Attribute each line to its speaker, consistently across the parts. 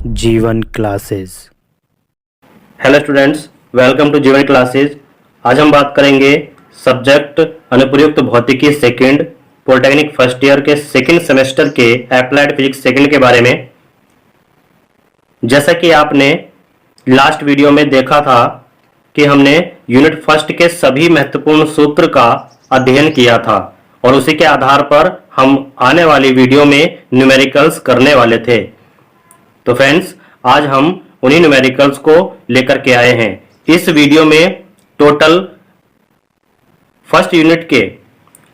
Speaker 1: जीवन classes.
Speaker 2: Hello students, welcome to Jeevan classes. आज हम बात करेंगे सब्जेक्ट अनुप्रयुक्त भौतिकी सेकंड पॉलिटेक्निक फर्स्ट ईयर के सेकंड सेमेस्टर के अप्लाइड फिजिक्स सेकंड के बारे में। जैसा कि आपने लास्ट वीडियो में देखा था कि हमने यूनिट फर्स्ट के सभी महत्वपूर्ण सूत्र का अध्ययन किया था और उसी के आधार पर हम आने वाली वीडियो में न्यूमेरिकल्स करने वाले थे। तो फ्रेंड्स, आज हम उन्हीं न्यूमेरिकल्स को लेकर के आए हैं। इस वीडियो में टोटल फर्स्ट यूनिट के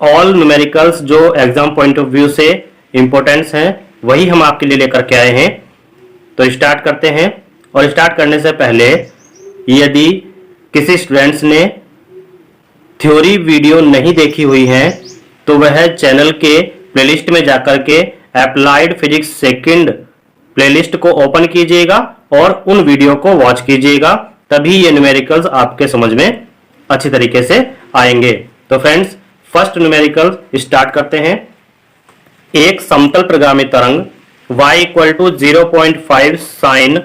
Speaker 2: ऑल न्यूमेरिकल्स जो एग्जाम पॉइंट ऑफ व्यू से इंपॉर्टेंस हैं वही हम आपके लिए लेकर के आए हैं। तो स्टार्ट करते हैं। और स्टार्ट करने से पहले यदि किसी स्टूडेंट्स ने थ्योरी वीडियो नहीं देखी हुई है तो वह चैनल के प्लेलिस्ट में जाकर के अप्लाइड फिजिक्स सेकंड प्लेलिस्ट को ओपन कीजिएगा और उन वीडियो को वॉच कीजिएगा, तभी ये न्यूमेरिकल्स आपके समझ में अच्छी तरीके से आएंगे। तो फ्रेंड्स, फर्स्ट न्यूमेरिकल स्टार्ट करते हैं। एक समतल प्रगामी तरंग y = 0.5 sin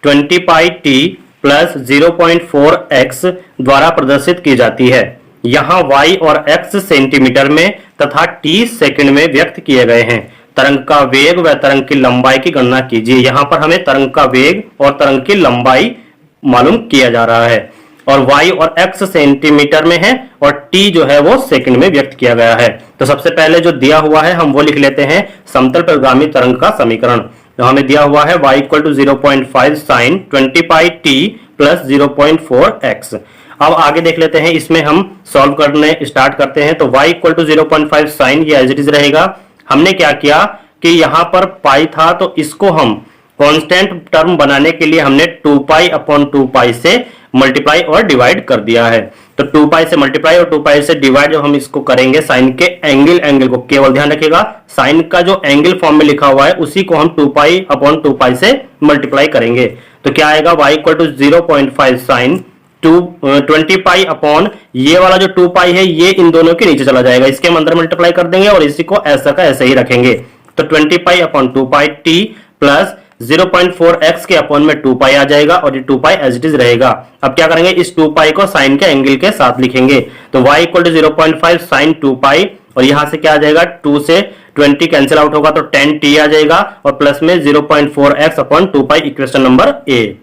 Speaker 2: 20 पाई t प्लस 0.4x द्वारा प्रदर्शित की जाती है। यहाँ y और x सेंटीमीटर में तथा t सेकंड में व्यक्त किए गए हैं। तरंग का वेग व तरंग की लंबाई की गणना कीजिए। यहां पर हमें तरंग का वेग और तरंग की लंबाई मालूम किया जा रहा है और y और x सेंटीमीटर में है और t जो है वो सेकंड में व्यक्त किया गया है। तो सबसे पहले जो दिया हुआ है हम वो लिख लेते हैं समतल प्रगामी तरंग का समीकरण। तो हमें दिया हुआ है y = 0.5 sin 20 पाई t प्लस 0.4x। अब आगे देख लेते हैं, इसमें हम सॉल्व करने स्टार्ट करते हैं। तो y = 0.5 sin ये एज इट इज रहेगा। हमने क्या किया कि यहां पर पाई था तो इसको हम कांस्टेंट टर्म बनाने के लिए हमने 2π/2π से मल्टीप्लाई और डिवाइड कर दिया है। तो 2π से मल्टीप्लाई और 2π से डिवाइड जब हम इसको करेंगे साइन के एंगल को केवल ध्यान रखिएगा, साइन का जो एंगल फॉर्म में लिखा हुआ है उसी को हम 2π/2π से मल्टीप्लाई करेंगे। तो क्या आएगा, y = 0.5 sin 20π अपॉन ये वाला जो 2π है ये इन दोनों के नीचे चला जाएगा, इसके हम अंदर मल्टीप्लाई कर देंगे और इसी को ऐसा का ऐसे ही रखेंगे। तो 20π/2π t प्लस 0.4x के अपॉन में 2π आ जाएगा और ये 2π एज इट इज रहेगा। अब क्या करेंगे, इस 2π को साइन के एंगल के साथ लिखेंगे। तो y = 0.5 sin 2π और यहां से क्या आ जाएगा, 2 से 20 कैंसिल आउट होगा तो 10t आ जाएगा और प्लस में 0.4x/2π इक्वेशन नंबर ए।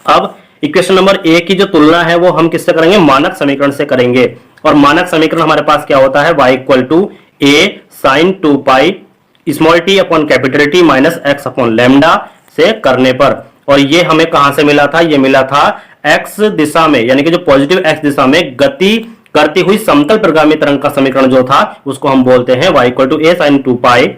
Speaker 2: अब इक्वेशन नंबर ए की जो तुलना है वो हम किससे करेंगे, मानक समीकरण से करेंगे। और मानक समीकरण हमारे पास क्या होता है, y = a sin 2π small t upon capital T minus x upon lambda से करने पर। और ये हमें कहां से मिला था, ये मिला था x दिशा में, यानी कि जो पॉजिटिव x दिशा में गति करती हुई समतल प्रगामी तरंग का समीकरण जो था उसको हम बोलते हैं y = a sin 2π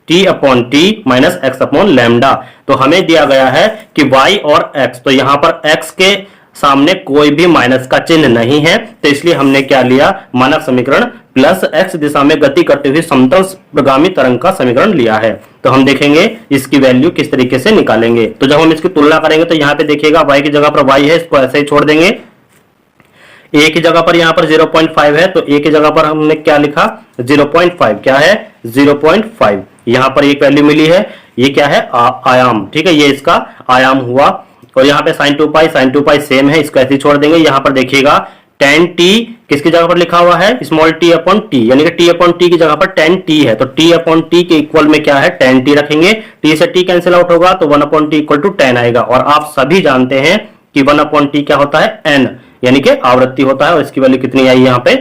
Speaker 2: t upon t minus x upon lambda. तो हमें दिया गया है कि y और x, तो यहां पर x के सामने कोई भी माइनस का चिन्ह नहीं है, तो इसलिए हमने क्या लिया, मानक समीकरण प्लस x दिशा में गति करती हुई समतल प्रगामी तरंग का समीकरण लिया है। तो हम देखेंगे इसकी वैल्यू किस तरीके से निकालेंगे। तो जब हम इसकी तुलना करेंगे तो यहाँ पे देखिएगा y की जगह पर y है, इसको ऐसे ही छोड़ देंगे। a की जगह पर यहाँ पर 0.5 है तो a की जगह पर हमने क्या लिखा, 0.5 क्या है, 0.5। यहाँ पर एक वैल्यू मिली है, ये क्या है, आयाम, ठीक है, ये इसका आयाम हुआ। और यहाँ पे sin 2π सेम है, इसको ऐसे ही छोड़ देंगे। यहाँ पर देखिएगा tan t किसकी जगह पर लिखा हुआ है, स्मॉल t अपॉन t, यानी कि t अपॉन t की जगह पर tan t है तो t अपॉन t के इक्वल में क्या है, tan t रखेंगे। t से t कैंसिल आउट होगा तो 1 अपॉन t = tan आएगा। और आप सभी जानते हैं कि 1 अपॉन t क्या होता है, n, यानी कि आवृत्ति होता है और इसकी वैल्यू कितनी आई यहाँ पे,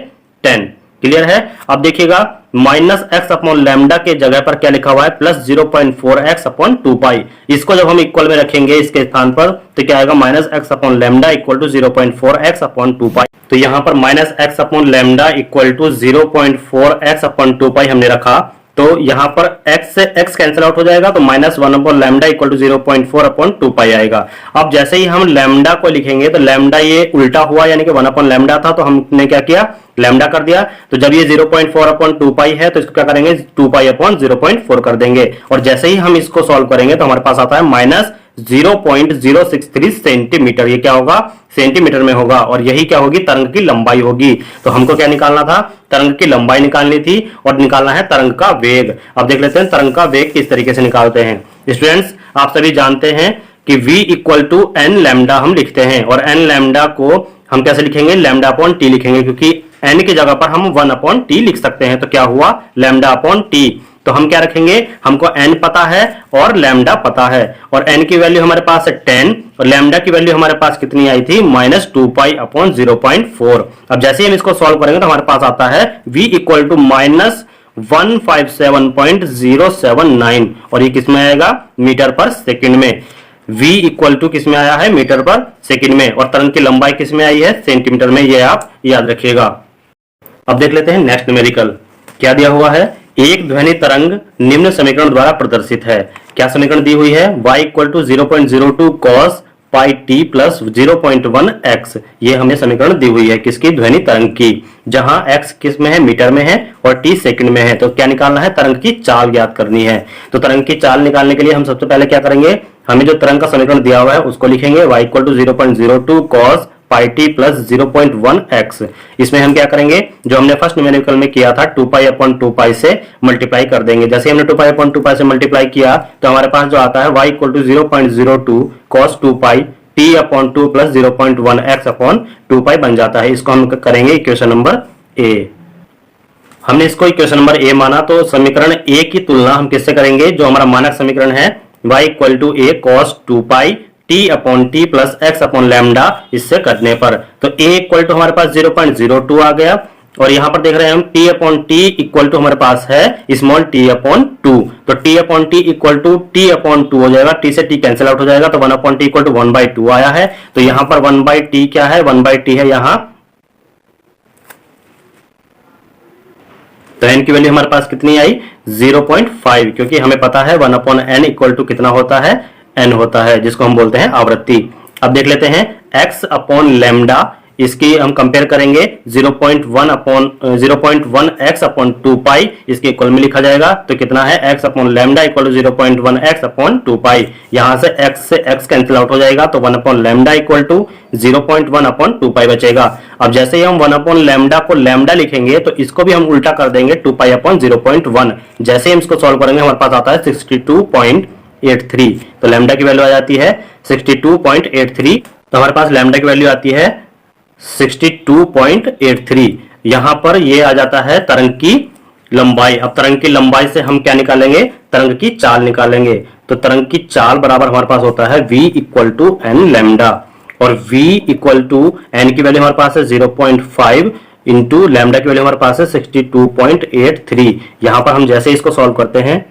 Speaker 2: 10। क्लियर है। अब देखिएगा माइनस x अपॉन लैम्डा के जगह पर क्या लिखा हुआ है, प्लस 0.4x/2π। इसको जब हम इक्वल में रखेंगे इसके स्थान पर तो क्या आएगा, minus x upon lambda = 0.4x/2π। तो यहां पर minus x upon lambda = 0.4x/2π हमने रखा। तो यहां पर x से x कैंसिल आउट हो जाएगा तो माइनस 1 अपॉन लैम्डा = 0.4/2π आएगा। अब जैसे ही हम लैम्डा को लिखेंगे तो लैम्डा ये उल्टा हुआ, यानी कि 1 अपॉन लैम्डा था तो हमने क्या किया, लैम्डा कर दिया। तो जब ये 0.4/2π है तो इसको क्या करेंगे, 2π/0.4 कर देंगे। और जैसे ही हम इसको सॉल्व करेंगे तो हमारे पास आता है माइनस 0.063 सेंटीमीटर। ये क्या होगा, सेंटीमीटर में होगा, और यही क्या होगी, तरंग की लंबाई होगी। तो हमको क्या निकालना था, तरंग की लंबाई निकालनी थी और निकालना है तरंग का वेग। अब देख लेते हैं तरंग का वेग किस तरीके से निकालते हैं। स्टूडेंट्स, आप सभी जानते हैं कि v equal to n lambda हम लिखते हैं, और एन लैम्डा को हम कैसे लिखेंगे, लैम्डा अपॉन टी लिखेंगे, क्योंकि एन की जगह पर हम 1 अपॉन टी लिख सकते हैं। तो क्या हुआ, लैम्डा अपॉन टी। तो हम क्या रखेंगे, हमको n पता है और लैम्डा पता है, और n की वैल्यू हमारे पास है 10 और लैम्डा की वैल्यू हमारे पास कितनी आई थी, -2 पाई अपॉन 0.4। अब जैसे ही हम इसको सॉल्व करेंगे तो हमारे पास आता है v इक्वल टू -157.079, और ये किसमें आएगा, मीटर पर सेकंड में। v इक्वल टू किसमें आया है, मीटर पर सेकंड में, और तरंग की लंबाई किसमें आई है, सेंटीमीटर में। ये आप याद रखिएगा। अब देख लेते हैं नेक्स्ट न्यूमेरिकल। क्या दिया हुआ है, एक ध्वनि तरंग निम्न समीकरण द्वारा प्रदर्शित है। क्या समीकरण दी हुई है, y equal to 0.02 cos pi T plus 0.1 x। ये हमें समीकरण दी हुई है किसकी, ध्वनि तरंग की, जहां x किस में है, मीटर में है, और t सेकंड में है। तो क्या निकालना है, तरंग की चाल ज्ञात करनी है। तो तरंग की चाल निकालने के लिए हम सबसे पहले क्या करेंगे, हमें जो तरंग का समीकरण दिया हुआ है उसको लिखेंगे, y equal to 0.02 cos pi T plus 0.1 x। इसमें हम क्या करेंगे, जो हमने फर्स्ट न्यूमेरिकल में किया था 2 पाई अपॉन 2 पाई से मल्टीप्लाई कर देंगे। जैसे हमने 2 पाई अपॉन 2 पाई से मल्टीप्लाई किया तो हमारे पास जो आता है y equal to 0.02 cos 2 pi t upon 2 plus 0.1 x upon 2 pi बन जाता है। इसको हम करेंगे इक्वेशन नंबर ए। हमने इसको इक्वेशन नंबर ए माना, तो समीकरण ए की तुलना हम किससे करेंगे, जो हमारा मानक समीकरण है y equal to a cos 2 pi t upon T plus x upon lambda, इससे करने पर तो a इक्वल टू हमारे पास 0.02 आ गया, और यहां पर देख रहे हैं हम t upon T equal to हमारे पास है स्मॉल t अपॉन 2। तो t upon T equal to t upon 2 हो जाएगा, t से t कैंसिल आउट हो जाएगा, तो 1 अपॉन टी इक्वल टू 1/2 आया है। तो यहां पर 1/t क्या है, 1/t है यहां। तो n की वैल्यू हमारे पास कितनी आई, 0.5, क्योंकि हमें पता है 1 अपॉन n इक्वल टू कितना होता है, n होता है, जिसको हम बोलते हैं आवृत्ति। अब देख लेते हैं x अपॉन लैम्डा, इसकी हम कंपेयर करेंगे 0.1 x अपॉन 2 पाई, इसके इक्वल में लिखा जाएगा। तो कितना है, x upon lambda equal to 0.1 x upon 2 pi. यहां से x कैंसिल आउट हो जाएगा, तो 1 upon lambda equal to 0.1 upon 2 pi बचेगा। अब जैसे ही हम 1 अपॉन लैम्डा को लैम्डा लिखेंगे तो इसको भी हम उल्टा कर देंगे 2 पाई अपॉन 0.1। जैसे ही हम इसको सॉल्व करेंगे हमारे पास आता है 62.83। तो लैम्डा की वैल्यू आ जाती है 62.83। तो हमारे पास लैम्डा की वैल्यू आती है 62.83। यहां पर ये आ जाता है तरंग की लंबाई। अब तरंग की लंबाई से हम क्या निकालेंगे, तरंग की चाल निकालेंगे। तो तरंग की चाल बराबर हमारे पास होता है v equal to n lambda, और v इक्वल टू एन की वैल्यू हमारे पास है 0.5 इंटू लैम्डा की वैल्यू हमारे पास है 62.83। यहां पर हम जैसे इसको सॉल्व करते हैं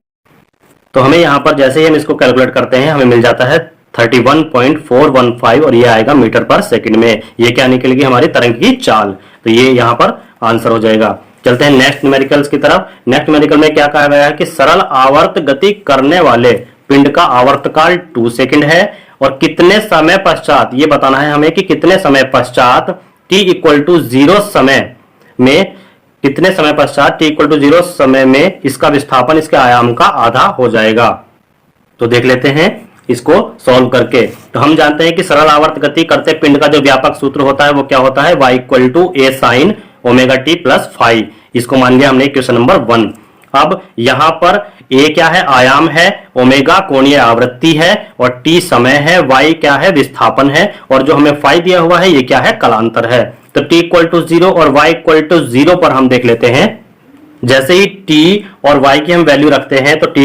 Speaker 2: तो हमें यहां पर जैसे ही हम इसको कैलकुलेट करते हैं हमें मिल जाता है 31.415, और ये आएगा मीटर पर सेकंड में। ये क्या निकलेगी, हमारी तरंग की चाल। तो ये यहां पर आंसर हो जाएगा। चलते हैं नेक्स्ट न्यूमेरिकल्स की तरफ। नेक्स्ट न्यूमेरिकल में क्या कहा गया है कि सरल आवर्त गति करने वाले पिंड का आवर्तकाल 2 सेकंड है, और कितने समय पश्चात, ये बताना है हमें कि कितने समय पश्चात t इक्वल टू 0 समय में, कितने समय पश्चात t इक्वल टू 0 समय में इसका विस्थापन इसके आयाम का आधा हो जाएगा। तो देख लेते हैं इसको सॉल्व करके। तो हम जानते हैं कि सरल आवर्त गति करते पिंड का जो व्यापक सूत्र होता है वो क्या होता है, y equal to a sin omega t plus phi. इसको मान लिया हमने क्वेश्चन नंबर 1। अब यहां पर a क्या है, आयाम है, ओमेगा कोणीय आवृत्ति है, और t समय है, y क्या है, विस्थापन है, और जो हमें फाई दिया हुआ है ये क्या है, कलांतर है। तो t इक्वल टू 0 और y इक्वल टू 0 पर हम देख लेते हैं। जैसे ही t और y की हम वैल्यू रखते हैं तो y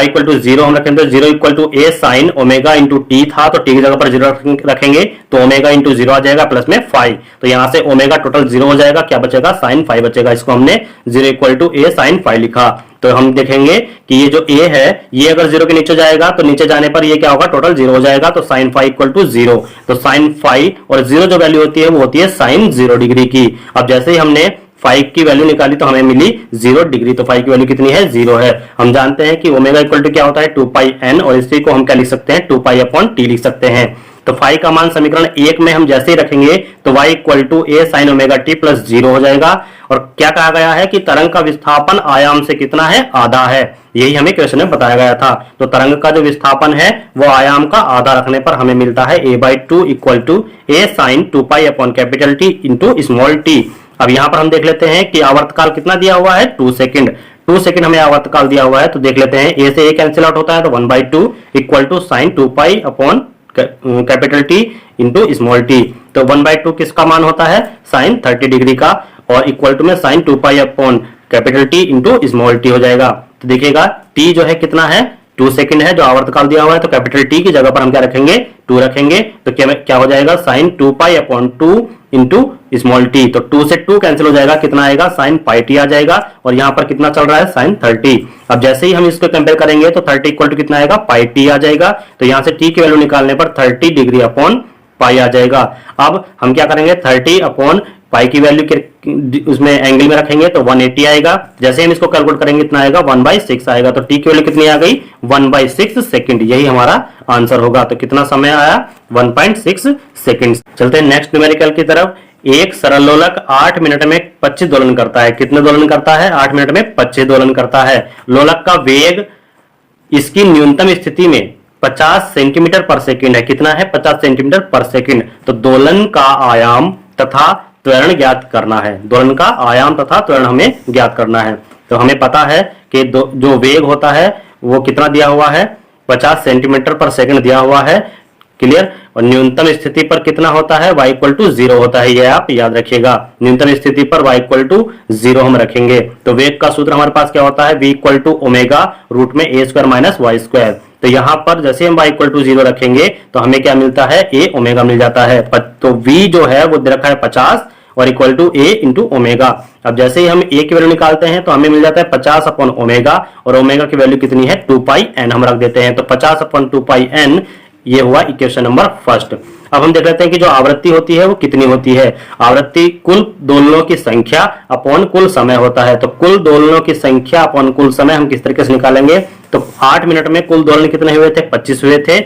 Speaker 2: इक्वल टू 0 हम रखेंगे, तो 0 equal to a sine omega into T था, तो t की जगह पर 0 रखेंगे तो ओमेगा इंटू 0 आ जाएगा प्लस में फाई। तो यहां से ओमेगा टोटल 0 हो जाएगा, क्या बचेगा, साइन फाई बचेगा। इसको हमने 0 equal to a sine phi लिखा। तो हम देखेंगे कि ये जो a है ये अगर 0 के नीचे जाएगा तो नीचे जाने पर ये क्या होगा, टोटल 0 हो जाएगा। तो साइन फाई इक्वल टू 0। तो साइन फाई और 0 जो वैल्यू होती है वो होती है साइन 0 डिग्री की। अब जैसे ही हमने फाई की वैल्यू निकाली तो हमें मिली 0 डिग्री। तो फाई की वैल्यू कितनी है, 0 है। हम जानते हैं कि ओमेगा इक्वल टू क्या होता है, 2 पाई n, और इसी को हम क्या लिख सकते हैं, 2 पाई अपॉन टी लिख सकते हैं। तो फाई का मान समीकरण 1 में हम जैसे ही रखेंगे तो y equal to a sin omega t plus 0 हो जाएगा। और क्या कहा गया है कि तरंग का विस्थापन आयाम से कितना है, आधा है। यही हमें क्वेश्चन में बताया गया था। तो तरंग का जो विस्थापन है वो आयाम का आधा रखने पर हमें मिलता है a/2 equal to a sin 2 pi upon capital T into small t। अब यहां पर हम देख लेते हैं कि आवर्तकाल कितना दिया हुआ है, 2 सेकंड। 2 सेकंड हमें आवर्तकाल दिया हुआ है, तो देख लेते हैं a से a कैंसिल आउट होता है, तो 1/2 equal to sine 2 pi upon capital T into small t। तो 1/2 किसका मान होता है, साइन 30 डिग्री का, और इक्वल टू में sine 2 pi upon capital T into small t हो जाएगा। तो देखिएगा t जो है कितना है, 2 सेकंड है जो आवर्तकाल दिया हुआ है, तो कैपिटल T की जगह पर हम क्या रखेंगे, 2 रखेंगे। तो क्या हो जाएगा, sine 2 pi upon 2 into small t। तो 2 से 2 कैंसिल हो जाएगा, कितना आएगा, साइन पाई t आ जाएगा। और यहाँ पर कितना चल रहा है, साइन 30। अब जैसे ही हम इसको कंपेयर करेंगे तो 30 इक्वल टू कितना आएगा, पाई t आ जाएगा। तो यहाँ से t की वैल्यू निकालने पर 30 डिग्री अपॉन पाई आ जाएगा। अब हम क्या करेंगे, 30 अपॉन पाई की वैल्यू उसमें एंगल में रखेंगे तो 180 आएगा। जैसे हम इसको कैलकुलेट करेंगे कितना आएगा, 1/6 आएगा। तो टी की वैल्यू कितनी आ गई, 1/6 सेकंड। यही हमारा आंसर होगा। तो कितना समय आया, 1.6 सेकंड। चलते हैं नेक्स्ट न्यूमेरिकल की तरफ। एक सरल लोलक 8 मिनट में 25 दोलन करता है। कितने दोलन करता है, 8 मिनट में 25 दोलन करता है। लोलक का वेग इसकी न्यूनतम स्थिति में 50 सेंटीमीटर पर सेकंड है। कितना है, 50 सेंटीमीटर पर सेकंड। तो दोलन का आयाम तथा त्वरण ज्ञात करना है। दोलन का आयाम तथा त्वरण हमें ज्ञात करना है। तो हमें पता है कि जो वेग होता है वो कितना दिया हुआ है, 50 सेंटीमीटर पर सेकंड दिया हुआ है। क्लियर। और न्यूनतम स्थिति पर कितना होता है, y इक्वल टू 0 होता है। ये आप याद रखिएगा, न्यूनतम स्थिति पर y इक्वल टू 0 हम रखेंगे। तो वेग का सूत्र हमारे पास क्या होता है, v equal to omega root में a square minus y square. तो यहां पर जैसे हम y इक्वल टू 0 रखेंगे तो हमें क्या मिलता है, a ओमेगा मिल जाता है। तो v जो है वो दे रखा है 50 और equal to a into omega. अब जैसे ही हम a की वैल्यू निकालते हैं तो हमें मिल जाता है 50 अपॉन ओमेगा, और ओमेगा की वैल्यू कितनी है, 2 पाई n हम रख देते हैं। तो 50 अपॉन 2 पाई n, ये हुआ इक्वेशन नंबर फर्स्ट। अब हम देख लेते हैं कि जो आवृत्ति होती है वो कितनी होती है। आवृत्ति कुल दोलनों की संख्या अपॉन कुल समय होता है। तो कुल दोलनों की संख्या अपॉन कुल समय हम किस तरीके से निकालेंगे, तो 8 मिनट में कुल दोलन कितने हुए थे, 25 हुए थे,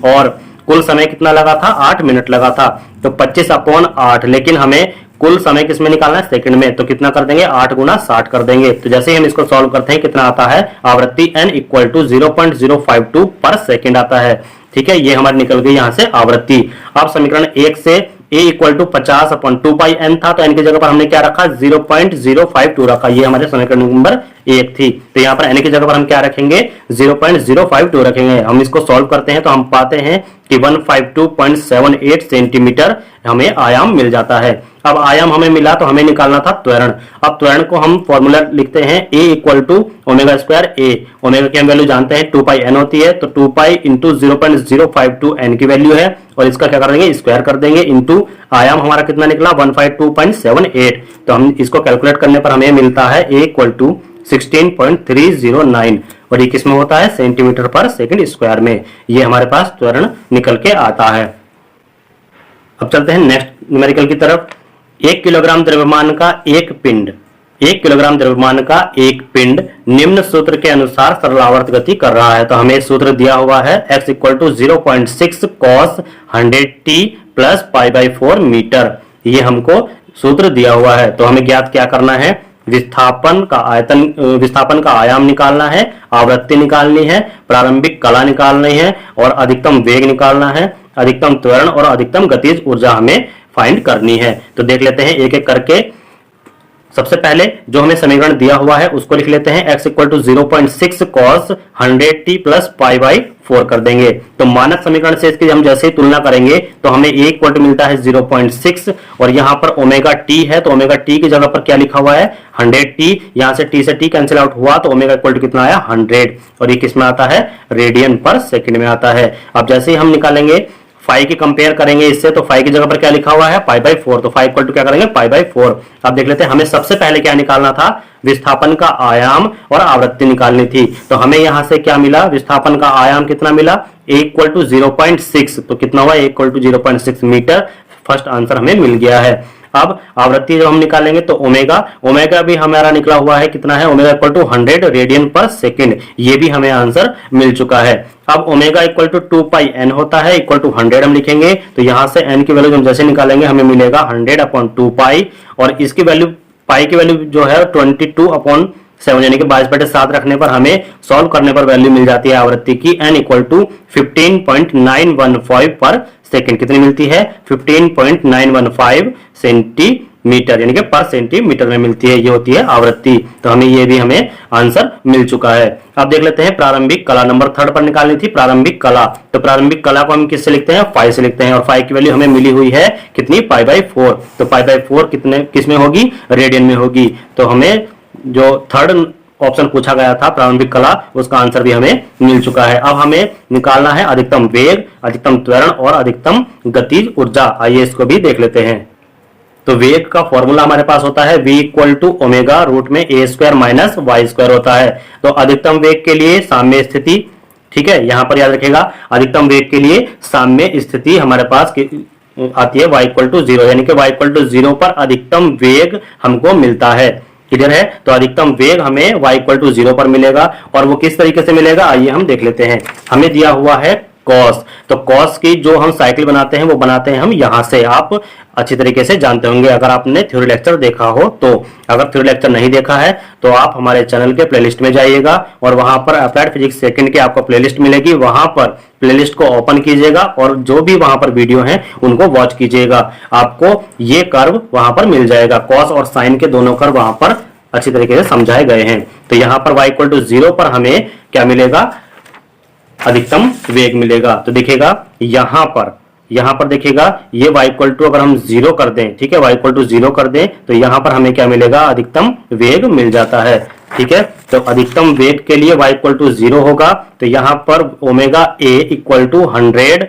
Speaker 2: और कुल समय कितना लगा था, 8 मिनट लगा था। तो 25 अपॉन 8, लेकिन हमें कुल समय किसमें निकालना है, सेकंड में। तो कितना कर देंगे, 8 गुना 60 कर देंगे। तो जैसे ही हम इसको सॉल्व करते हैं कितना आता है, आवृत्ति n इक्वल टू 0.052 पर सेकंड आता है। ठीक है, ये हमारी निकल गई यहां से आवृत्ति। अब समीकरण 1 से a equal to 50 upon 2 pi n था, तो n की जगह पर हमने क्या रखा, 0.052 रखा। ये हमारे समीकरण नंबर 1 थी। तो यहाँ पर n की जगह पर हम क्या रखेंगे, 0.052 रखेंगे। हम इसको सॉल्व करते हैं तो हम पाते हैं कि 152.78 सेंटीमीटर हमें आयाम मिल जाता है। अब आयाम हमें मिला तो हमें निकालना था त्वरण। अब त्वरण को हम फॉर्मूला लिखते हैं, a equal to omega square a। ओमेगा की हम वैल्यू जानते हैं 2 पाई n होती है, तो 2 पाई इंटू 0.052 n की वैल्यू है, और इसका क्या कर देंगे, स्क्वायर कर देंगे, इंटू आयाम हमारा कितना निकला, 152.78। तो हम इसको कैलकुलेट करने पर हमें मिलता है a इक्वल टू 16.309, और ये किसमें होता है, सेंटीमीटर पर सेकंड स्क्वायर में। ये हमारे पास त्वरण निकल के आता है। अब चलते हैं नेक्स्ट न्यूमेरिकल की तरफ। 1 किलोग्राम द्रव्यमान का एक पिंड, 1 किलोग्राम द्रव्यमान का एक पिंड निम्न सूत्र के अनुसार सरलावर्त गति कर रहा है। तो हमें सूत्र दिया हुआ है, x equal to 0.6 cos 100t plus π/4 metre. ये हमको सूत्र दिया हुआ है। तो हमें ज्ञात क्या करना है, विस्थापन का आयतन, विस्थापन का आयाम निकालना है, आवृत्ति निकालनी है, प्रारंभिक कला निकालनी है, और अधिकतम वेग निकालना है, अधिकतम त्वरण और अधिकतम गतिज ऊर्जा हमें फाइंड करनी है। तो देख लेते हैं एक एक करके। सबसे पहले जो हमें समीकरण दिया हुआ है उसको लिख लेते हैं, x equal to 0.6 cos 100t plus π/4 कर देंगे। तो मानक समीकरण से इसकी हम जैसे ही तुलना करेंगे तो हमें a इक्वल टू मिलता है 0.6, और यहाँ पर ओमेगा t है, तो ओमेगा t की जगह पर क्या लिखा हुआ है, 100t। यहाँ से t से t कैंसिल आउट हुआ तो ओमेगा इक्वल टू कितना आया, 100, और ये किसमें आता है, रेडियन पर सेकंड में आता है। अब जैसे ही हम निकालेंगे, फाई की कंपेयर करेंगे इससे, तो फाई की जगह पर क्या लिखा हुआ है, π/4। तो फाई इक्वल टू क्या करेंगे, π/4। अब देख लेते हैं, हमें सबसे पहले क्या निकालना था, विस्थापन का आयाम और आवृत्ति निकालनी थी। तो हमें यहां से क्या मिला, विस्थापन का आयाम कितना मिला, a इक्वल टू 0.6। तो कितना हुआ, a equal to 0.6 metre. First answer हमें मिल गया है। अब आवृत्ति जो हम निकालेंगे तो ओमेगा भी हमारा निकला हुआ है, कितना है, omega equal to 100 radian per second, ये भी हमें आंसर मिल चुका है। अब omega equal to 2 pi n होता है, इक्वल टू 100 हम लिखेंगे, तो यहां से एन की वैल्यू हम जैसे निकालेंगे हमें मिलेगा 100 अपॉन 2 पाई, और इसकी वैल्यू पाई की वैल्यू जो है 22 अपॉन 7 यानी कि 22/7 रखने पर हमें सॉल्व करने पर वैल्यू मिल जाती है आवृत्ति की एन इक्वल टू 15.915 पर सेकेंड। कितनी मिलती है, 15.915 सेंटीमीटर यानी कि पर सेंटीमीटर में मिलती है, ये होती है आवृत्ति। तो हमें ये भी हमें आंसर मिल चुका है। अब देख लेते हैं प्रारंभिक कला, नंबर 3 पर निकालनी थी प्रारंभिक कला। तो प्रारंभिक कला को हम किससे लिखते हैं, फाई से लिखते हैं, और फाई की वैल्यू हमें मिली हुई है कितनी, π/4। तो π/4 कितने किसमें होगी, रेडियन में होगी। तो हमें जो थर्ड ऑप्शन पूछा गया था प्रारंभिक कला, उसका आंसर भी हमें मिल चुका है। अब हमें निकालना है अधिकतम वेग, अधिकतम त्वरण और अधिकतम गतिज ऊर्जा। आइए इसको भी देख लेते हैं। तो वेग का फॉर्मूला हमारे पास होता है v equal to omega root में a square minus y square होता है। तो अधिकतम वेग के लिए साम्य स्थिति, ठीक है, यहां पर याद रखेगा अधिकतम वेग के लिए साम्य स्थिति हमारे पास आती है y इक्वल टू 0, यानी कि y इक्वल टू 0 पर अधिकतम वेग हमको मिलता है। क्लियर है, तो अधिकतम वेग हमें y इक्वल टू 0 पर मिलेगा, और वो किस तरीके से मिलेगा आइए हम देख लेते हैं। हमें दिया हुआ है कॉस, तो कॉस की जो हम साइकिल बनाते हैं वो बनाते हैं हम यहां से, आप अच्छी तरीके से जानते होंगे अगर आपने थ्योरी लेक्चर देखा हो तो। अगर थ्योरी लेक्चर नहीं देखा है तो आप हमारे चैनल के प्लेलिस्ट में जाइएगा और वहां पर अप्लाइड फिजिक्स सेकंड की आपको प्लेलिस्ट मिलेगी, वहां पर प्लेलिस्ट को ओपन कीजिएगा और जो भी वहां पर वीडियो हैं उनको वॉच कीजिएगा, आपको ये कर्व वहां पर मिल जाएगा। कॉस और साइन के दोनों कर्व वहां पर अच्छी तरीके से समझाए गए हैं। तो यहां पर y इक्वल टू 0 पर हमें क्या मिलेगा, अधिकतम वेग मिलेगा। तो देखिएगा यहां पर देखिएगा ये y इक्वल टू अगर हम 0 कर दें, ठीक है, y इक्वल टू 0 कर दें तो यहां पर हमें क्या मिलेगा, अधिकतम वेग मिल जाता है। ठीक है, तो अधिकतम वेग के लिए y इक्वल टू 0 होगा, तो यहां पर omega a equal to 100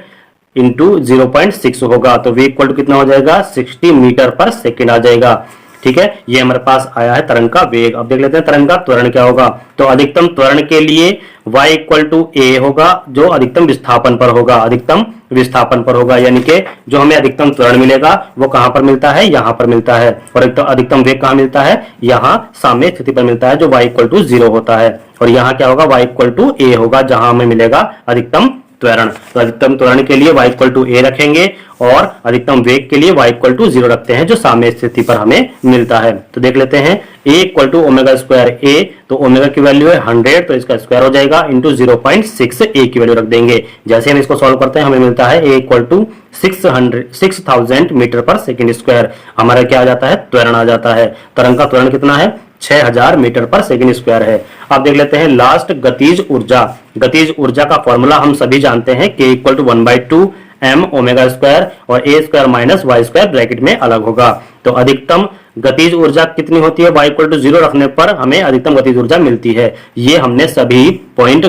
Speaker 2: into 0.6 होगा, तो v इक्वल टू कितना हो जाएगा, 60 मीटर पर सेकेंड आ जाएगा। ठीक है, ये हमारे पास आया है तरंग का वेग। अब देख लेते हैं तरंग का त्वरण क्या होगा। तो अधिकतम त्वरण के लिए y इक्वल टू a होगा जो अधिकतम विस्थापन पर होगा, अधिकतम विस्थापन पर होगा, यानी कि जो हमें अधिकतम त्वरण मिलेगा वो कहां पर मिलता है, यहां पर मिलता है, और अधिकतम वेग कहां मिलता है, यहां साम्य स्थिति पर मिलता है जो y इक्वल टू 0 होता है, और यहां क्या होगा, y इक्वल टू a होगा जहां हमें मिलेगा अधिकतम त्वरण। तो अधिकतम त्वरण के लिए y इक्वल टू a रखेंगे और अधिकतम वेग के लिए y इक्वल टू 0 रखते हैं जो साम्य स्थिति पर हमें मिलता है। तो देख लेते हैं a equal to omega square a, तो ओमेगा की वैल्यू है 100 तो इसका स्क्वायर हो जाएगा इंटू 0.6 a की वैल्यू रख देंगे। जैसे हम इसको सॉल्व करते हैं हमें मिलता है a इक्वल टू 6000 मीटर पर सेकेंड स्क्वायर, हमारा क्या आ जाता है, त्वरण आ जाता है। तरंग का त्वरण कितना है, 6000 मीटर पर सेकेंड स्क्वायर है। अब देख लेते हैं लास्ट गतिज ऊर्जा। गतिज ऊर्जा का फॉर्मूला हम सभी जानते हैं, k equal to 1/2 m omega square और a square minus y square bracket में अलग होगा। तो अधिकतम गतिज ऊर्जा कितनी होती है, y इक्वल टू 0 रखने पर हमें अधिकतम गतिज ऊर्जा मिलती है। ये हमने सभी पॉइंट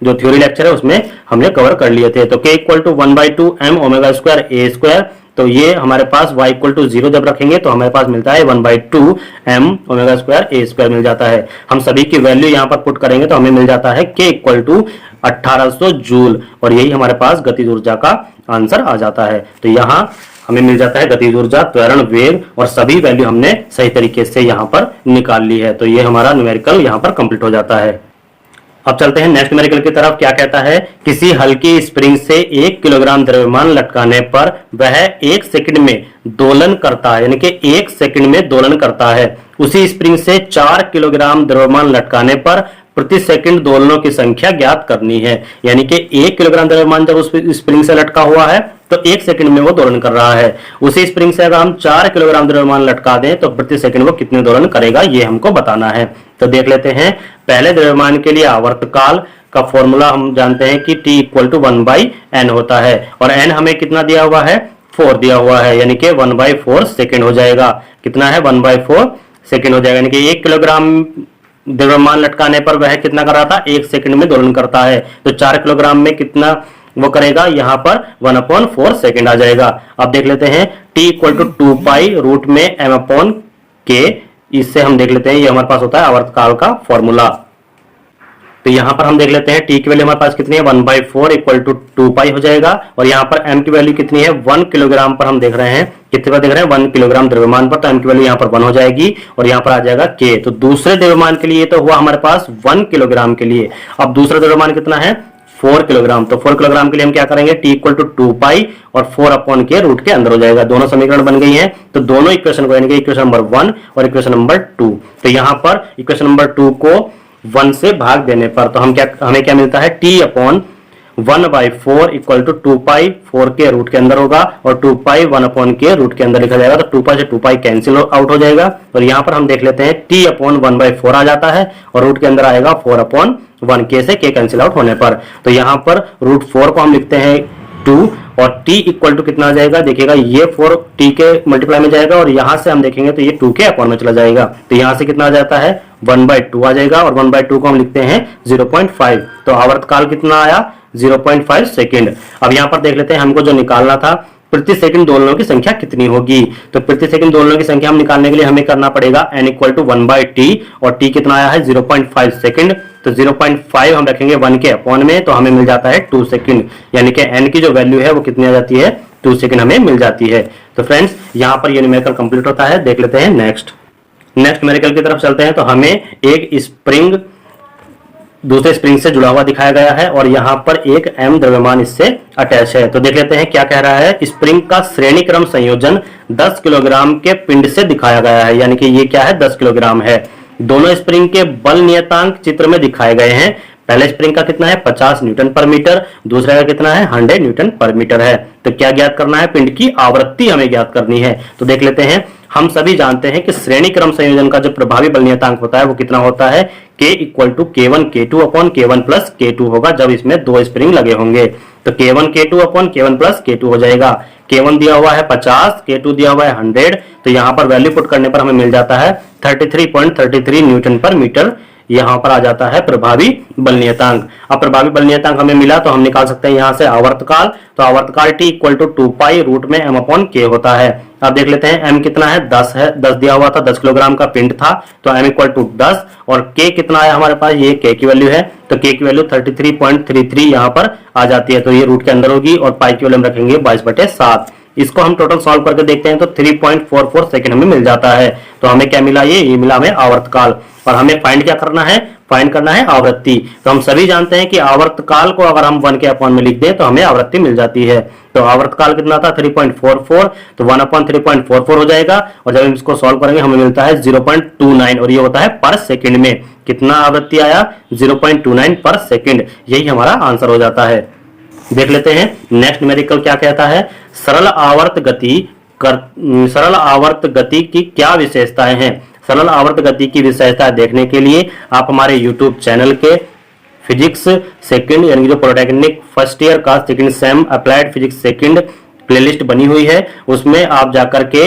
Speaker 2: जो थ्योरी लेक्चर है उसमें हमने कवर कर लिए थे। तो k equal to 1/2 m omega square a square, तो ये हमारे पास y इक्वल टू 0 जब रखेंगे तो हमारे पास मिलता है 1/2 m omega square a square मिल जाता है। हम सभी की वैल्यू यहाँ पर पुट करेंगे तो हमें मिल जाता है k इक्वल टू 1800 जूल, और यही हमारे पास गतिज ऊर्जा का आंसर आ जाता है। तो यहाँ हमें मिल जाता है गतिज ऊर्जा, त्वरण, वेग और सभी वैल्यू हमने सही तरीके से यहाँ पर निकाल ली है। तो ये हमारा न्यूमेरिकल यहाँ पर कंप्लीट हो जाता है। अब चलते हैं नेक्स्ट न्यूमेरिकल की तरफ। क्या कहता है, किसी हल्की स्प्रिंग से 1 किलोग्राम द्रव्यमान लटकाने पर वह 1 सेकंड में दोलन करता है, यानी कि 1 सेकंड में दोलन करता है। उसी स्प्रिंग से 4 किलोग्राम द्रव्यमान लटकाने पर प्रति सेकंड दोलनों की संख्या ज्ञात करनी है। यानी कि 1 किलोग्राम द्रव्यमान जब उस स्प्रिंग से लटका हुआ है तो 1 सेकंड में वो दोलन कर रहा है। उसी स्प्रिंग से अगर हम 4 किलोग्राम द्रव्यमान लटका दें तो प्रति सेकंड वो कितने दोलन करेगा, ये हमको बताना है। तो देख लेते हैं, पहले द्रव्यमान के लिए आवर्तकाल का फॉर्मूला हम जानते हैं कि t इक्वल टू 1/n होता है, और n हमें कितना दिया हुआ है, 4 दिया हुआ है, यानी कि 1/4 सेकेंड हो जाएगा। कितना है, 1/4 सेकेंड हो जाएगा, यानी कि 1 किलोग्राम द्रव्यमान लटकाने पर वह कितना कर रहा था, 1 सेकंड में दोलन करता है। तो 4 किलोग्राम में कितना वो करेगा, यहाँ पर 1/4 सेकेंड आ जाएगा। अब देख लेते हैं t equal to 2 pi root में m/k, इससे हम देख लेते हैं ये हमारे पास होता है आवर्तकाल का फॉर्मूला। तो यहाँ पर हम देख लेते हैं t की वैल्यू हमारे पास कितनी है, 1/4 इक्वल टू 2 पाई हो जाएगा, और यहाँ पर m की वैल्यू कितनी है, 1 किलोग्राम पर हम देख रहे हैं कितने पर देख रहे हैं 1 किलोग्राम द्रव्यमान पर, तो m की वैल्यू यहाँ पर 1 हो जाएगी और यहाँ पर आ जाएगा k। तो दूसरे द्रव्यमान के लिए तो हुआ हमारे पास 1 किलोग्राम के लिए। अब दूसरा द्रव्यमान कितना है 4 किलोग्राम। तो 4 किलोग्राम के लिए हम क्या करेंगे t इक्वल टू 2 पाई और 4 अपॉन के रूट के अंदर हो जाएगा। दोनों समीकरण बन गई हैं, तो दोनों इक्वेशन को, यानी कि इक्वेशन नंबर 1 और इक्वेशन नंबर 2, तो यहाँ पर इक्वेशन नंबर 2 को 1 से भाग देने पर तो हमें क्या मिलता है t अपॉन 1/4 इक्वल टू 2 पाई 4 के रूट के अंदर होगा और 2 पाई 1 अपॉन के रूट के अंदर लिखा जाएगा। तो 2 पाई से 2 पाई कैंसिल आउट हो जाएगा और यहाँ पर हम देख लेते हैं t अपॉन 1/4 आ जाता है और रूट के अंदर आएगा 4 अपॉन 1, के से k कैंसिल आउट होने पर। तो यहाँ पर रूट 4 को हम लिखते हैं 2 और t इक्वल टू कितना आ जाएगा, देखिएगा ये 4 t के मल्टीप्लाई में जाएगा और यहां से हम देखेंगे तो ये 2 के अपॉन में चला जाएगा। तो यहां से कितना आ जाता है 1/2 आ जाएगा और 1/2 को हम लिखते हैं 0.5। तो आवर्तकाल कितना आया 0.5 सेकेंड। अब यहां पर देख लेते हैं हमको जो निकालना था प्रति सेकंड दोलनों की संख्या कितनी होगी। तो प्रति सेकंड दोलनों की संख्या हम निकालने के लिए हमें करना पड़ेगा n इक्वल टू 1/t और t कितना आया है 0.5 सेकंड। तो 0.5 हम रखेंगे 1 के अपॉन में, तो हमें मिल जाता है 2 सेकंड, यानी कि n की जो वैल्यू है वो कितनी आ जाती है 2 सेकंड हमें मिल जाती है। तो फ्रेंड्स यहाँ पर ये न्यूमेरिकल कंप्लीट होता है। देख लेते हैं नेक्स्ट न्यूमेरिकल की तरफ चलते हैं। तो हमें एक स्प्रिंग दूसरे स्प्रिंग से जुड़ा हुआ दिखाया गया है और यहाँ पर एक m द्रव्यमान इससे अटैच है। तो देख लेते हैं क्या कह रहा है। स्प्रिंग का श्रेणी क्रम संयोजन 10 किलोग्राम के पिंड से दिखाया गया है, यानी कि ये क्या है 10 किलोग्राम है। दोनों स्प्रिंग के बल नियतांक चित्र में दिखाए गए हैं। पहले स्प्रिंग का कितना है 50 न्यूटन पर मीटर, दूसरे का कितना है 100 न्यूटन पर मीटर है। तो क्या ज्ञात करना है, पिंड की आवृत्ति हमें ज्ञात करनी है। तो देख लेते हैं, हम सभी जानते हैं कि श्रेणी क्रम संयोजन का जो प्रभावी बल नियतांक होता है वो कितना होता है k equal to k1 k2 upon k1 plus k2 होगा जब इसमें दो स्प्रिंग लगे होंगे। तो k1 k2 upon k1 plus k2 हो जाएगा। k1 दिया हुआ है 50, k2 दिया हुआ है 100, तो यहाँ पर वैल्यू पुट करने पर हमें मिल जाता है 33.33 न्यूटन पर मीटर। यहाँ पर आ जाता है प्रभावी बल नियतांक। अब प्रभावी बल नियतांक हमें मिला तो हम निकाल सकते हैं यहाँ से आवर्तकाल। तो आवर्तकाल t equal to 2 pi root में m अपॉन k होता है। अब देख लेते हैं m कितना है 10 है, 10 दिया हुआ था, 10 किलोग्राम का पिंड था, तो m इक्वल टू 10 और k कितना है हमारे पास, ये k की वैल्यू है, तो k की वैल्यू 33.33 यहाँ पर आ जाती है। तो ये रूट के अंदर होगी और पाई की वैल्यू हम रखेंगे 22/7। इसको हम टोटल सॉल्व करके देखते हैं तो 3.44 सेकंड हमें मिल जाता है। तो हमें क्या मिला, ये मिला हमें आवर्तकाल। और हमें फाइंड क्या करना है, फाइंड करना है आवृत्ति। तो हम सभी जानते हैं कि आवर्तकाल को अगर हम 1 के अपॉन में लिख दें तो हमें आवृत्ति मिल जाती है। तो आवर्तकाल कितना था 3.44, तो 1 अपॉन 3.44 हो जाएगा और जब हम इसको सॉल्व करेंगे हमें मिलता है 0.29 और ये होता है पर सेकंड में। कितना आवृत्ति आया 0.29 पर सेकंड, यही हमारा आंसर हो जाता है। देख लेते हैं नेक्स्ट न्यूमेरिकल क्या कहता है। सरल आवर्त गति की क्या विशेषताएं हैं। सरल आवर्त गति की विशेषताएं देखने के लिए आप हमारे YouTube चैनल के फिजिक्स सेकंड यानी जो पॉलिटेक्निक फर्स्ट ईयर का second same applied physics second playlist बनी हुई है, उसमें आप जाकर के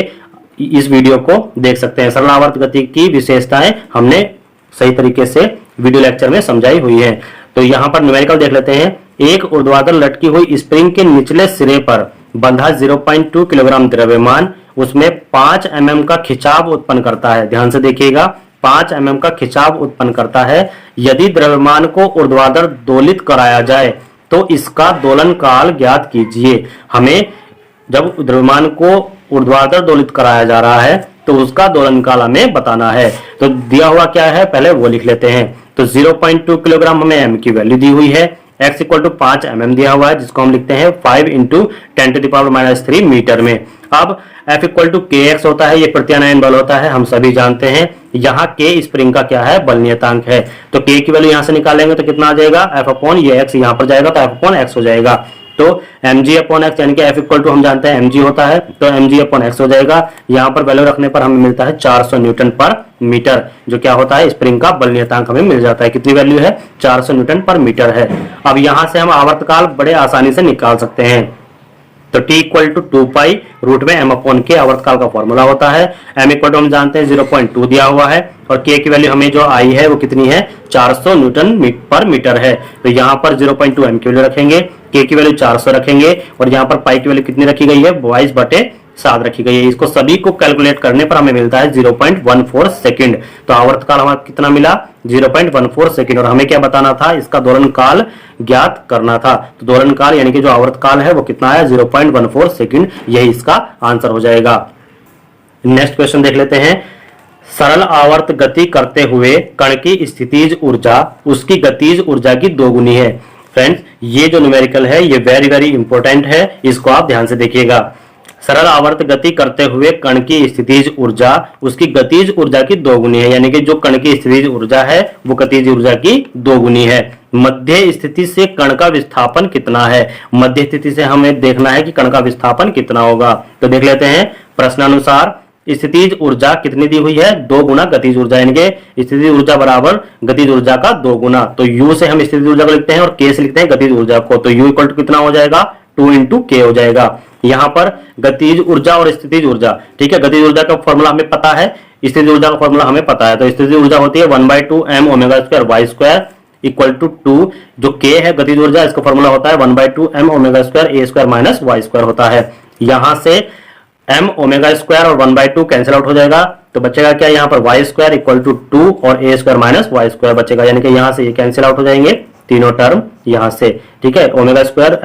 Speaker 2: इस वीडियो को देख सकते हैं। सरल आवर्त गति की विशेषताएं हमने सही तरीके से वीडियो लेक्चर में समझाई हुई है। तो यहाँ पर न्यूमेरिकल देख लेते हैं। एक ऊर्ध्वाधर लटकी हुई स्प्रिंग के निचले सिरे पर बंधा 0.2 किलोग्राम द्रव्यमान उसमें 5 mm का खिंचाव उत्पन्न करता है। ध्यान से देखिएगा, 5 mm का खिंचाव उत्पन्न करता है। यदि द्रव्यमान को ऊर्ध्वाधर दोलित कराया जाए तो इसका दोलन काल ज्ञात कीजिए। हमें जब द्रव्यमान को ऊर्ध्वाधर दोलित कराया जा रहा है तो उसका दोलन काल हमें बताना है। तो दिया हुआ क्या है पहले वो लिख लेते हैं। तो 0.2 किलोग्राम हमें m की वैल्यू दी हुई है, x इक्वल टू 5 mm दिया हुआ है जिसको हम लिखते हैं 5 इंटू 10⁻³ मीटर में। अब F इक्वल टू kx होता है, ये प्रत्यानयन बल होता है, हम सभी जानते हैं। यहाँ k स्प्रिंग का क्या है बल नियतांक है, तो k की वैल्यू यहाँ से निकालेंगे तो कितना आ जाएगा F अपॉन ये x यहाँ पर जाएगा तो F अपॉन x हो जाएगा। तो mg अपॉन x यानी कि F इक्वल टू हम जानते हैं mg होता है, तो mg अपॉन x हो जाएगा। यहाँ पर वैल्यू रखने पर हमें मिलता है 400 न्यूटन पर मीटर, जो क्या होता है स्प्रिंग का बल नियतांक हमें मिल जाता है। कितनी वैल्यू है 400 न्यूटन पर मीटर है। अब यहाँ से हम आवर्तकाल बड़े आसानी से निकाल सकते हैं। तो t equal to 2 pi root में m अपॉन के आवर्तकाल का फॉर्मूला होता है। m इक्वल टू हम जानते हैं 0.2 दिया हुआ है और k की वैल्यू हमें जो आई है वो कितनी है 400 न्यूटन पर मीटर है। तो यहाँ पर 0.2 m की वैल्यू रखेंगे, k की वैल्यू 400 रखेंगे और यहाँ पर पाई की वैल्यू कितनी रखी गई है 22/7 याद रखी गई है। इसको सभी को कैलकुलेट करने पर हमें मिलता है 0.14 सेकंड। तो आवर्तकाल हमें कितना मिला? 0.14 सेकंड। और हमें क्या बताना था? इसका दोलन काल ज्ञात करना था। तो दोलन काल यानी कि जो आवर्तकाल है वो कितना है? 0.14 सेकंड। यही इसका आंसर हो जाएगा। नेक्स्ट क्वेश्चन देख लेते हैं। सरल आवर्त गति करते हुए कण की स्थितिज ऊर्जा उसकी गतिज ऊर्जा की दोगुनी है। फ्रेंड्स, ये जो न्यूमेरिकल है ये वेरी वेरी इंपॉर्टेंट है, इसको आप ध्यान से देखिएगा। सरल आवर्त गति करते हुए कण की स्थितिज ऊर्जा उसकी गतिज ऊर्जा की दोगुनी है, यानी कि जो कण की स्थितिज ऊर्जा है वो गतिज ऊर्जा की दोगुनी है। मध्य स्थिति से कण का विस्थापन कितना है? मध्य स्थिति से हमें देखना है कि कण का विस्थापन कितना होगा। तो देख लेते हैं। प्रश्नानुसार स्थितिज ऊर्जा कितनी दी हुई है? 2 गुना गतिज ऊर्जा, यानी कि स्थितिज ऊर्जा बराबर गतिज ऊर्जा का 2 गुना। तो U से हम स्थितिज ऊर्जा को लिखते हैं और K से लिखते हैं गतिज ऊर्जा को। तो U इक्वल टू कितना हो जाएगा? 2 इंटू K हो जाएगा। यहाँ पर गतिज ऊर्जा और स्थितिज ऊर्जा, ठीक है, गतिज ऊर्जा का फॉर्मूला हमें पता है, स्थितिज ऊर्जा का फॉर्मूला हमें पता है। तो स्थितिज ऊर्जा होती है 1/2 m omega square y square equal to 2। जो K है गतिज ऊर्जा, इसका फॉर्मूला होता है 1/2 m omega square a square minus y square होता है। यहां से m ओमेगा स्क्वायर और 1/2 कैंसिल आउट हो जाएगा। तो बचेगा क्या? यहाँ पर y स्क्वायर इक्वल टू 2 और a square minus y square बचेगा, यानी कि यहाँ से ये कैंसिल आउट हो जाएंगे तीनों टर्म यहाँ से, ठीक है। ओमेगा स्क्वायर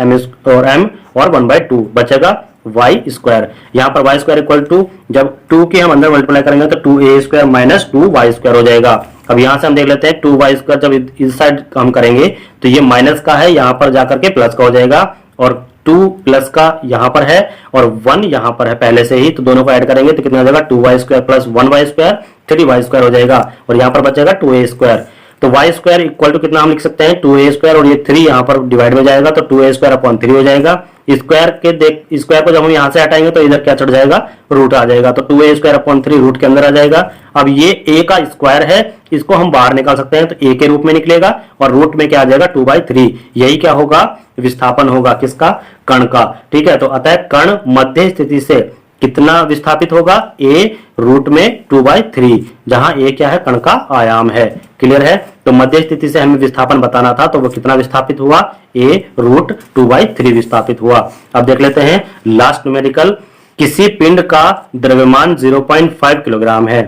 Speaker 2: m और 1/2 बचेगा y स्क्वायर। यहाँ पर y स्क्वायर इक्वल टू, जब 2 के हम अंदर मल्टीप्लाई करेंगे तो 2a square minus 2y square हो जाएगा। अब यहाँ से हम देख लेते हैं 2y स्क्वायर जब इस साइड हम करेंगे तो ये माइनस का है, यहाँ पर जाकर के प्लस का हो जाएगा, और 2 प्लस का यहाँ पर है और 1 यहाँ पर है पहले से ही, तो दोनों को ऐड करेंगे तो कितना हो जाएगा? 2y square plus 1y square 3y square हो जाएगा, और यहाँ पर बचेगा 2a स्क्वायर। तो y स्क्वायर इक्वल टू कितना हम लिख सकते हैं? 2a स्क्वायर, और ये 3 यहाँ पर डिवाइड में जाएगा तो 2a स्क्वायर अपॉन 3 हो जाएगा। स्क्वायर को जब हम यहाँ से हटाएंगे तो इधर क्या चढ़ जाएगा? रूट आ जाएगा। तो 2a स्क्वायर अपॉन 3 रूट के अंदर आ जाएगा। अब ये a का स्क्वायर है, इसको हम बाहर निकाल सकते हैं, तो a के रूप में निकलेगा और रूट में क्या आ जाएगा? 2/3। यही क्या होगा? विस्थापन होगा किसका? कण का, ठीक है। तो अतः कण मध्य स्थिति से कितना विस्थापित होगा? a रूट में 2/3, जहां a क्या है? कण का आयाम है। क्लियर है? तो मध्य स्थिति से हमें विस्थापन बताना था, तो वो कितना विस्थापित हुआ? a रूट 2/3 विस्थापित हुआ। अब देख लेते हैं लास्ट न्यूमेरिकल। किसी पिंड का द्रव्यमान 0.5 किलोग्राम है।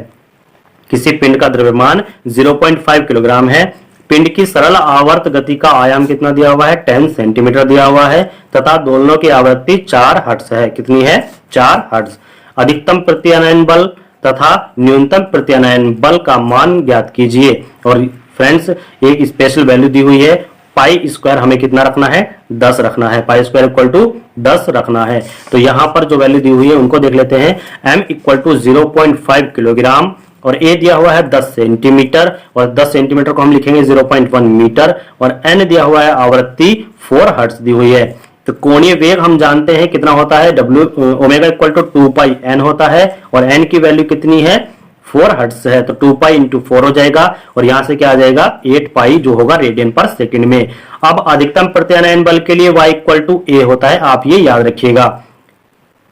Speaker 2: किसी पिंड का द्रव्यमान 0.5 किलोग्राम है। पिंड की सरल आवर्त गति का आयाम कितना दिया हुआ है? 10 सेंटीमीटर दिया हुआ है, तथा दोलनों की आवृत्ति 4 हर्ट्ज है। कितनी है? 4 हर्ट्ज। अधिकतम प्रत्यानयन बल तथा न्यूनतम प्रत्यानयन बल का मान ज्ञात कीजिए। और फ्रेंड्स, एक स्पेशल वैल्यू दी हुई है, पाई स्क्वायर हमें कितना रखना है? 10 रखना है। पाई स्क्वायर इक्वल टू 10 रखना है। तो यहां पर जो वैल्यू दी हुई है उनको देख लेते हैं। m इक्वल टू 0.5 किलोग्राम और a दिया हुआ है 10 सेंटीमीटर, और 10 सेंटीमीटर को हम लिखेंगे 0.1 मीटर, और n दिया हुआ है आवृत्ति 4 हर्ट्ज दी हुई है। तो कोणीय वेग हम जानते हैं कितना होता है? Omega equal to 2 pi n होता है, और n की वैल्यू कितनी है? 4 हर्ट्ज है। तो 2 पाई इंटू 4 हो जाएगा, और यहां से क्या आ जाएगा? 8 पाई जो होगा रेडियन पर सेकंड में। अब अधिकतम प्रत्यानयन बल के लिए y इक्वल टू a होता है, आप ये याद रखिएगा।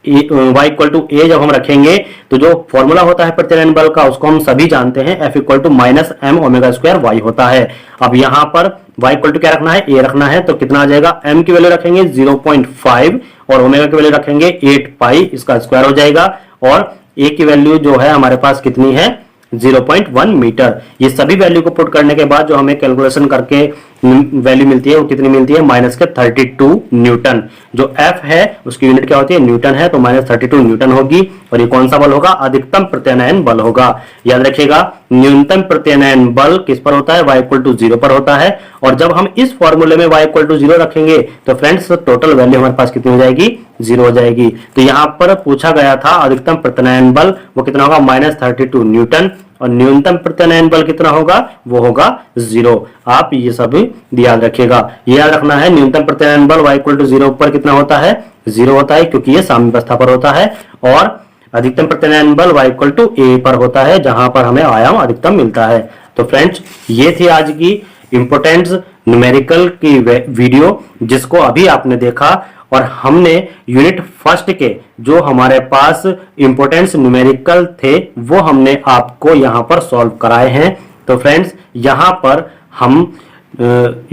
Speaker 2: y इक्वल टू a जब हम रखेंगे तो जो फॉर्मूला होता है प्रत्यानयन बल का उसको हम सभी जानते हैं, F equal to minus m omega square y होता है। अब यहाँ पर y इक्वल टू क्या रखना है? a रखना है। तो कितना आ जाएगा? m की वैल्यू रखेंगे 0.5 और ओमेगा की वैल्यू रखेंगे 8 पाई, इसका स्क्वायर हो जाएगा, और a की वैल्यू जो है हमारे पास कितनी है? 0.1 मीटर। ये सभी वैल्यू को पुट करने के बाद जो हमें कैलकुलेशन करके वैल्यू मिलती है वो कितनी मिलती है? -32 न्यूटन। जो F है उसकी यूनिट क्या होती है? न्यूटन है, तो -32 न्यूटन होगी। और ये कौन सा बल होगा? अधिकतम प्रत्यानयन बल होगा। याद रखिएगा, न्यूनतम प्रत्यानयन बल किस पर होता है? y इक्वल टू 0 पर होता है। और जब हम इस फॉर्मूले में y इक्वल टू 0 रखेंगे तो फ्रेंड्स टोटल वैल्यू हमारे पास कितनी हो जाएगी? 0 हो जाएगी। तो यहाँ पर पूछा गया था अधिकतम प्रत्यानयन बल वो कितना होगा? -32 न्यूटन, और न्यूनतम प्रत्यानयन बल कितना होगा? वो होगा 0। आप ये सब याद रखिएगा। ये याद रखना है, न्यूनतम प्रत्यानयन बल y इक्वल टू 0 पर कितना होता है? 0 होता है, क्योंकि ये साम्यावस्था पर होता है। और अधिकतम प्रत्यानयन बल y इक्वल टू a पर होता है, जहां पर हमें आयाम अधिकतम मिलता है। तो फ्रेंड्स, ये थी आज की इंपोर्टेंस न्यूमेरिकल की वीडियो, जिसको अभी आपने देखा, और हमने यूनिट फर्स्ट के जो हमारे पास इंपोर्टेंस न्यूमेरिकल थे वो हमने आपको यहां पर सॉल्व कराए हैं। तो फ्रेंड्स, यहां पर हम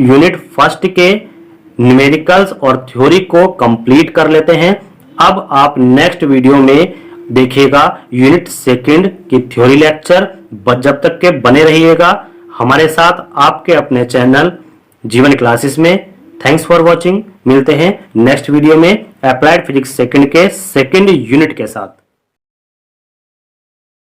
Speaker 2: यूनिट फर्स्ट के न्यूमेरिकल्स और थ्योरी को कंप्लीट कर लेते हैं। अब आप नेक्स्ट वीडियो में देखिएगा यूनिट सेकंड की थ्योरी लेक्चर। जब तक के बने रहिएगा हमारे साथ आपके अपने चैनल जीवन क्लासेस में। Thanks for watching. मिलते हैं नेक्स्ट वीडियो में अप्लाइड फिजिक्स सेकंड के सेकंड यूनिट के साथ।